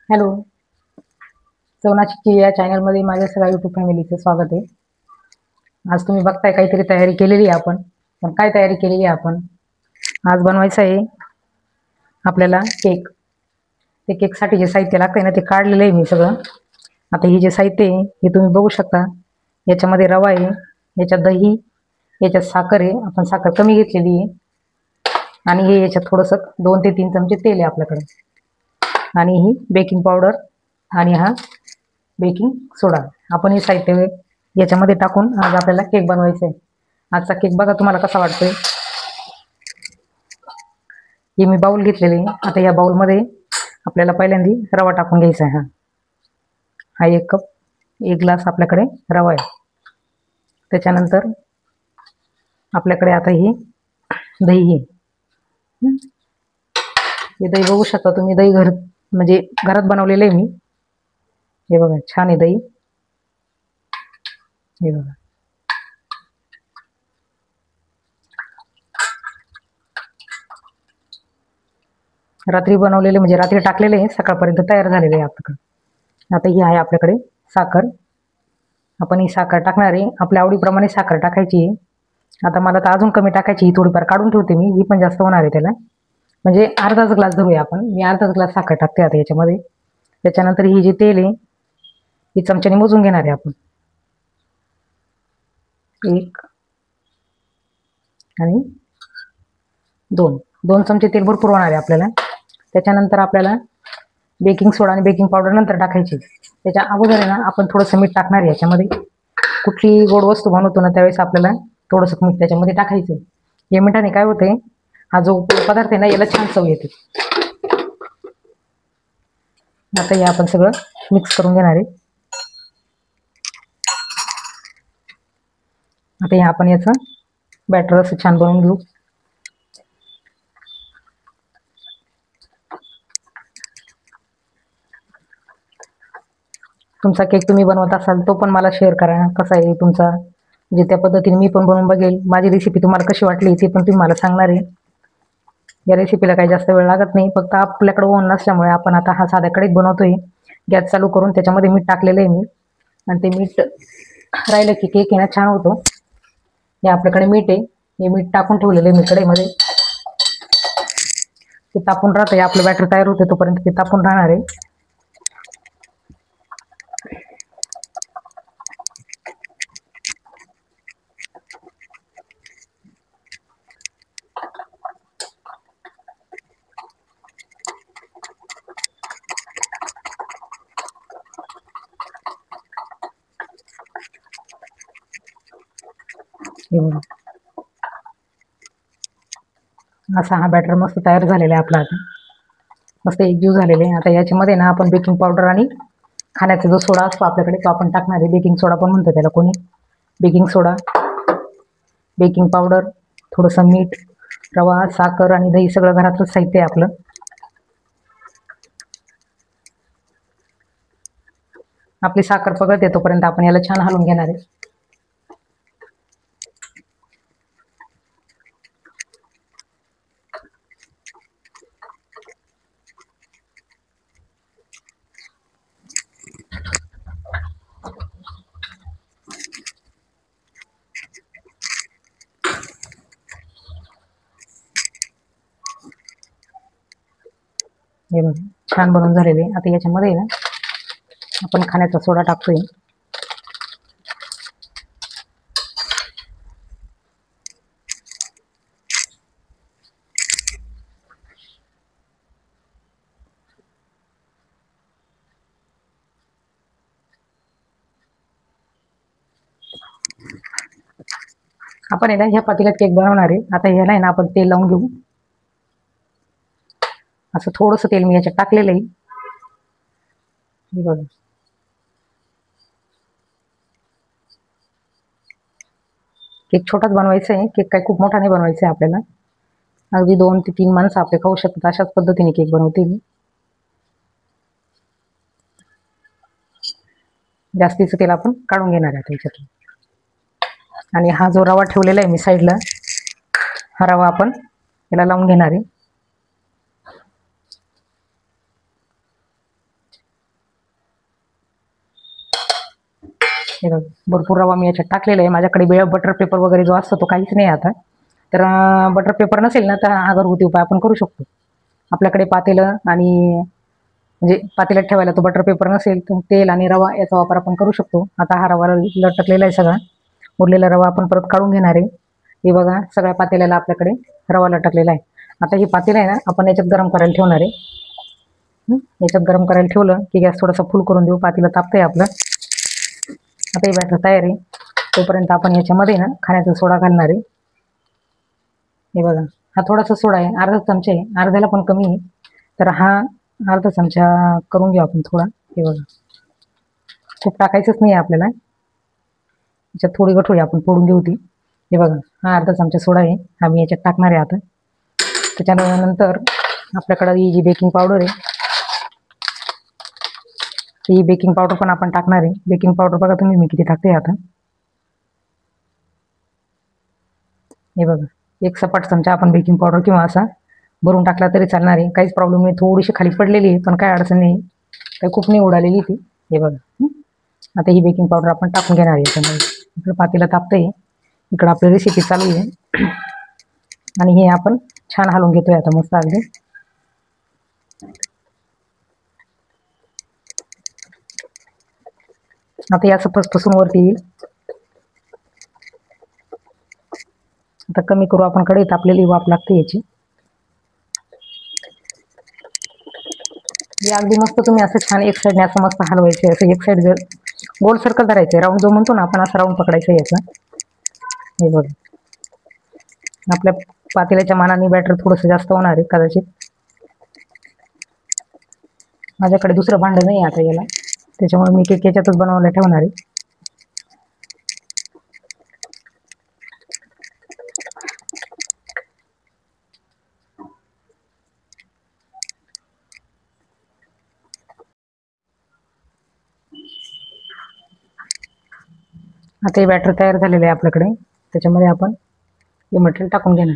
Hello, सवनाची या चॅनलमध्ये माझ्या सगळ्या यूट्यूब फॅमिलीचं स्वागत आहे. आज तुम्ही बघताय काहीतरी तयारी केलेली आहे आपण. पण काय तयारी केलेली आहे आपण? आज बनवायचं आहे आपल्याला केक. ते केकसाठी जे साहित्य लागतंय ना ते काढलेलं आहे मी सगळं. आता हे जे साहित्य आहे हे तुम्ही बघू शकता. याच्यामध्ये रवा आहे, याच्यात दही, याच्यात साखर आहे. आपण साखर कमी घेतलेली आहे. आणि हे याच्यात थोडंसं 2 ते 3 चमचे तेल आहे आपल्याकडे. आणि ही बेकिंग पावडर आणि हा बेकिंग सोडा. आपण हे साहित्य याच्यामध्ये टाकून आज आपल्याला केक बनवायचा आहे. आजचा केक बघा तुम्हाला कसा वाटतोय. हे मी बाउल घेतलेले आहे. आता या बाउलमध्ये आपल्याला पहिल्यांदा रवा टाकून घ्यायचा आहे. हा 1 कप 1 ग्लास आपल्याकडे रवा आहे. त्याच्यानंतर आपल्याकडे आता ही दही आहे. हे दही बघू शकता तुम्ही. दही म्हणजे घरात बनवलेलं आहे मी. हे बघा छान आहे दही. हे बघा रात्री बनवलेले म्हणजे रात्री टाकलेले आहे, सकाळपर्यंत तयार झालेले आहे आपल्याकडे. आता ही आहे आपल्याकडे साखर. आपण ही साखर टाकणार आहे. आपल्या आवडीप्रमाणे साखर टाकायची आहे. आता मला तर अजून कमी टाकायची, ही थोडीफार काढून ठेवते मी. ही पण जास्त होणार आहे त्याला. म्हणजे अर्धाच ग्लास धरूया आपण. मी अर्धाच ग्लास साखर टाकते आता याच्यामध्ये. त्याच्यानंतर ही जी तेल आहे ही चमच्याने मोजून घेणार आहे आपण. 1 आणि 2 चमचे तेल भरपूर होणार आहे आपल्याला. त्याच्यानंतर आपल्याला बेकिंग सोडा आणि बेकिंग पावडर नंतर टाकायची. त्याच्या अगोदर आहे ना आपण थोडंसं मीठ टाकणार आहे याच्यामध्ये. कुठली गोड वस्तू बनवतो ना त्यावेळेस आपल्याला थोडंसं मीठ त्याच्यामध्ये टाकायचं. या मिठाने काय होतंय, हा जो पदार्थ आहे ना याला छान चव येते. आता हे आपण सगळं मिक्स करून घेणार आहे. आता हे आपण याचं बॅटर असं छान बनवून घेऊ. तुमचा केक तुम्ही बनवत असाल तो पण मला शेअर करा, कसा आहे तुमचा. म्हणजे त्या पद्धतीने मी पण बनवून बघेल. माझी रेसिपी तुम्हाला कशी वाटली ते पण तुम्ही मला सांगणार आहे. या रेसिपीला काही जास्त वेळ लागत नाही. फक्त आपल्याकडे ओव्हन नसल्यामुळे आपण आता हा साध्या कढईत बनवतोय. गॅस चालू करून त्याच्यामध्ये मीठ टाकलेलं आहे मी. आणि ते मीठ राहिलं की केक आहे ना छान होतो. हे आपल्याकडे मीठ आहे. हे मीठ टाकून ठेवलेलं आहे मी कढईमध्ये. ते तापून राहतंय. आपलं बॅटर तयार होते तोपर्यंत ते तापून राहणार आहे. हे बघा असा हा बॅटर मस्त तयार झालेला आहे आपला. आता मस्त एकजीव झालेले आहे. आता याच्यामध्ये ना आपण बेकिंग पावडर आणि खाण्याचा जो सोडा असतो आपल्याकडे तो आपण टाकणार आहे. बेकिंग सोडा पण म्हणतो त्याला कोणी. बेकिंग सोडा, बेकिंग पावडर, थोडंसं मीठ, रवा, साखर आणि दही सगळं घरातलंच साहित्य आहे आपलं. आपली साखर पगळते तोपर्यंत आपण याला छान हलवून घेणार आहे. हे बघा छान बनवून झालेले. आता याच्यामध्ये ना आपण खाण्याचा सोडा टाकतोय. आपण आहे ना ह्या पातेल्यात केक बनवणार आहे. आता ह्याला आहे ना आपण तेल लावून घेऊ. असं थोडंसं तेल मी याच्यात टाकलेलं आहे. हे बघा केक छोटाच बनवायचा आहे. केक काय खूप मोठा नाही बनवायचा आहे आपल्याला. अगदी 2 ते 3 माणसं आपले खाऊ शकतात अशाच पद्धतीने केक बनवते मी. जास्तीचं तेल आपण काढून घेणार आहे त्याच्यातून. आणि हा जो रवा ठेवलेला आहे मी साईडला, हा रवा आपण याला लावून घेणार आहे. हे बघा, भरपूर रवा मी याच्यात टाकलेला आहे. माझ्याकडे बटर पेपर वगैरे जो असतो तो काहीच नाही आता. तर बटर पेपर नसेल ना तर हा घरगुती उपाय आपण करू शकतो. आपल्याकडे पातेलं आणि म्हणजे पातेल्यात ठेवायला तो बटर पेपर नसेल तर तेल आणि रवा याचा वापर आपण करू शकतो. आता हा रवा लटकलेला आहे सगळा. उरलेला रवा आपण परत काढून घेणार आहे. हे बघा, सगळ्या पातेल्याला आपल्याकडे रवा लटकलेला आहे. आता ही पातेलं आहे ना आपण याच्यात गरम करायला ठेवणार आहे. याच्यात गरम करायला ठेवलं की गॅस थोडासा फुल करून देऊ. पातेलं तापतंय आपलं. आता ही बॅटर तयार आहे. तोपर्यंत आपण याच्यामध्ये ना खाण्याचा सोडा घालणार आहे. हे बघा, हा थोडासा सोडा आहे, अर्धा चमचा आहे, अर्ध्याला पण कमी आहे. तर हा अर्धा चमचा करून घेऊ आपण थोडा. हे बघा, खूप टाकायचंच नाही आपल्याला. याच्यात थोडी गठोडी आपण फोडून घेऊ ती. हे बघा, हा अर्धा चमचा सोडा आहे, हा मी याच्यात टाकणार आहे आता. त्याच्यानंतर आपल्याकडे ही जी बेकिंग पावडर आहे, ही बेकिंग पावडर पण आपण टाकणार आहे. बेकिंग पावडर बघा तुम्ही मी किती टाकते आता. हे बघा, एक सपाट चमचा आपण बेकिंग पावडर किंवा असा भरून टाकला तरी चालणार आहे, काहीच प्रॉब्लेम नाही. थोडीशी खाली पडलेली आहे पण काय अडचण नाही, काही खूप नाही उडालेली ती. हे बघा, आता ही बेकिंग पावडर आपण टाकून घेणार आहे याच्यामध्ये. इकडं पातेलं तापतंय, इकडं आपली रेसिपी चालू आहे आणि हे आपण छान हलवून घेतोय आता मस्त अगदी. आता हे असं फसफसून वरती येईल. आता कमी करू आपण, कढईत आपल्याला वाफ लागते याची. हे अगदी मस्त तुम्ही असं छान एक साईडने असं मस्त हलवायचे. असं एक साईड जर गोल सर्कल धरायचे, राऊंड जो म्हणतो ना आपण, असं राऊंड पकडायचं याचं. हे बघ, आपल्या पातेल्याच्या मानाने बॅटर थोडंसं जास्त होणार आहे कदाचित. माझ्याकडे दुसरं भांडं नाही आता याला, त्याच्यामुळे मी केक याच्यातच बनवायला ठेवणार आहे. आता हे बॅटर तयार झालेलं आहे आपल्याकडे. त्याच्यामध्ये आपण हे मटेरियल टाकून घेणार.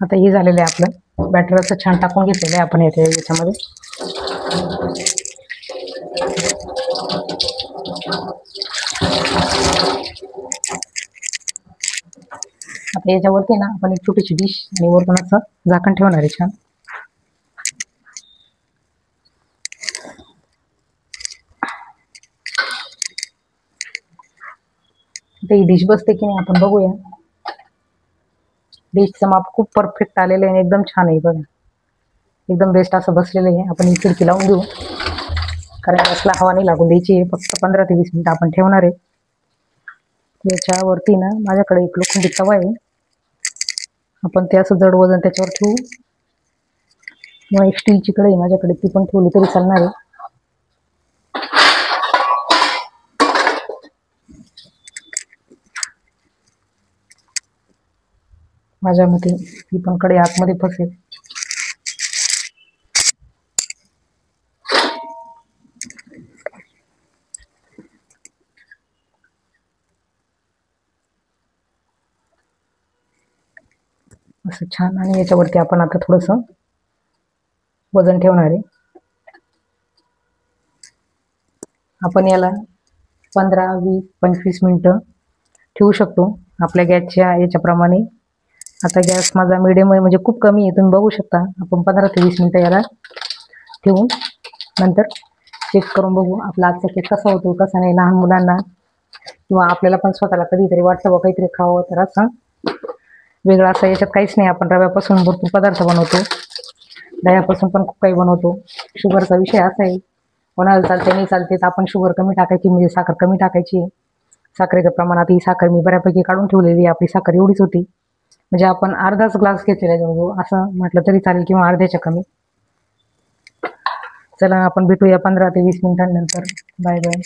आता हे झालेलं आहे आपलं बॅटर, असं छान टाकून घेतलेलं आहे आपण याच्यामध्ये. आता याच्यावरती ना आपण एक छोटीशी डिश आणि वरतून असं झाकण ठेवणार आहे छान. आता ही डिश बसते की नाही आपण बघूया. डिशचं माप खूप परफेक्ट आलेलं आहे, एकदम छान आहे बघा, एकदम बेस्ट असं बसलेलं आहे. आपण ही खिडकी लावून देऊ, कारण असला हवा नाही लागून द्यायची आहे. फक्त 15 ते 20 मिनिटं आपण ठेवणार आहे. याच्यावरती ना माझ्याकडे एक लोखंडी तवा आहे, आपण ते असं जड वजन त्याच्यावर ठेवू, किंवा एक स्टीलची कढई माझ्याकडे, ती पण ठेवली तरी चालणार आहे. माझ्या मते ही पण कढई आतमध्ये फसेल. असं छान. आणि याच्यावरती आपण आता थोडंसं वजन ठेवणार आहे. आपण याला 15, 20, 25 मिनटं ठेवू शकतो आपल्या गॅसच्या याच्याप्रमाणे. आता गॅस माझा मिडियम आहे, म्हणजे खूप कमी आहे, तुम्ही बघू शकता. आपण 15 ते 20 मिनटं याला ठेवून नंतर चेक करून बघू आपला आजचा केक कसा होतो कसा नाही. लहान मुलांना किंवा आपल्याला पण स्वतःला कधीतरी वाटतं बा काहीतरी खावं, तर असं वेगळं असं याच्यात काहीच नाही. आपण रव्यापासून भरपूर पदार्थ बनवतो, दह्यापासून पण खूप काही बनवतो. शुगरचा विषय असा आहे, कोणाला चालते नाही चालते, तर आपण शुगर कमी टाकायची, म्हणजे साखर कमी टाकायची. साखरेचं प्रमाण आता ही साखर मी बऱ्यापैकी काढून ठेवलेली, आपली साखर एवढीच होती, म्हणजे आपण अर्धाच ग्लास घेतलेला जवळजवळ असं म्हटलं तरी चालेल, किंवा अर्ध्याच्या कमी. चला आपण भेटूया 15 ते 20 मिनिटांनंतर. Bye bye.